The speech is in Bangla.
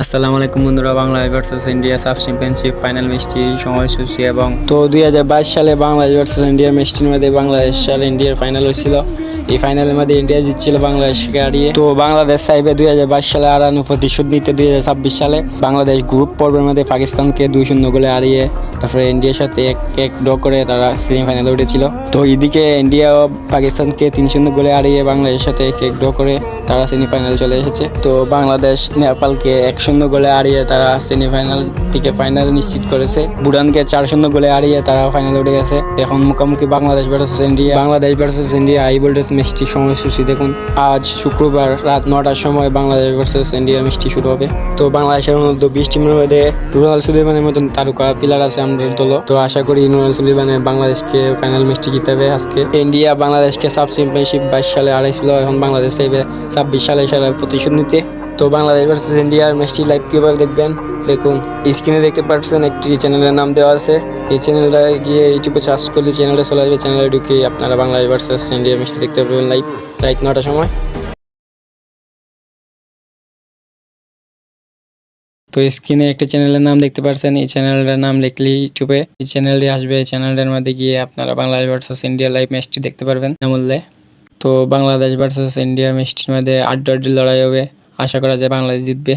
আসসালামু আলাইকুম বন্ধুরা, Bangladesh versus India sub championship final ম্যাচটি সময়সূচি এবং 2022 সালে বাংলাদেশ ভার্সেস ইন্ডিয়া ম্যাচটির মধ্যে বাংলাদেশ আর ইন্ডিয়ার ফাইনাল হয়েছিল। এই ফাইনালের মধ্যে ইন্ডিয়া জিতছিল বাংলাদেশকে হারিয়ে। তো বাংলাদেশ চাইবে 2022 সালে হারানো প্রতিশোধ নিতে 2026 সালে। বাংলাদেশ গ্রুপ পর্বের মধ্যে পাকিস্তানকে 2-0 গোলে হারিয়ে তারপরে ইন্ডিয়ার সাথে এক ড্র করে তারা সেমিফাইনালে উঠেছিল। তো এদিকে ইন্ডিয়া পাকিস্তানকে 3-0 গোলে হারিয়ে বাংলাদেশের সাথে এক ড্র করে তারা সেমিফাইনাল চলে এসেছে। তো বাংলাদেশ নেপালকে 1-0 গোলে হারিয়ে তারা সেমিফাইনাল থেকে ফাইনাল নিশ্চিত করেছে। ভুটানকে 4-0 গোলে হারিয়ে তারা ফাইনালে উঠে গেছে। এখন মুখোমুখি Bangladesh versus India. Bangladesh versus India high voltage ম্যাচটি সময়সূচি দেখুন। আজ শুক্রবার রাত 9টার সময় বাংলাদেশ ভার্সেস ইন্ডিয়া ম্যাচটি শুরু হবে। তো বাংলাদেশের মধ্যে 20 টিমের মধ্যে নুরাল সুলেমানের মতন তারকা প্লেয়ার আছে আমাদের দল। তো আশা করি নুরাল সুলেমানে বাংলাদেশকে ফাইনাল ম্যাচটি জিতাবে আজকে। ইন্ডিয়া বাংলাদেশকে সাব চ্যাম্পিয়নশিপ 22 সালে হারাইছিল। এখন বাংলাদেশ চাইবে 26 সালে সেরা প্রতিশোধ নিতে। তো বাংলাদেশ ভার্সেস ইন্ডিয়ার ম্যাচটি লাইভ কীভাবে দেখবেন দেখুন। স্ক্রিনে দেখতে পাচ্ছেন একটি চ্যানেলের নাম দেওয়া আছে। এই চ্যানেলটা গিয়ে ইউটিউবে সার্চ করলে চ্যানেলটা চলে আসবে। চ্যানেলে ঢুকে আপনারা বাংলাদেশ ভার্সেস ইন্ডিয়ার ম্যাচটি দেখতে পাবেন লাইভ রাত 9টার সময়। তো স্ক্রিনে একটা চ্যানেলের নাম দেখতে পাচ্ছেন। এই চ্যানেলটার নাম লিখলে ইউটিউবে এই চ্যানেলটি আসবে। এই চ্যানেলটার মধ্যে গিয়ে আপনারা বাংলাদেশ ভার্সেস ইন্ডিয়া লাইভ ম্যাচটি দেখতে পারবেন বিনামূল্যে। তো বাংলাদেশ ভার্সেস ইন্ডিয়ার ম্যাচটির মধ্যে 8 লড়াই হবে। আশা করা যায় বাংলাদেশ জিতবে।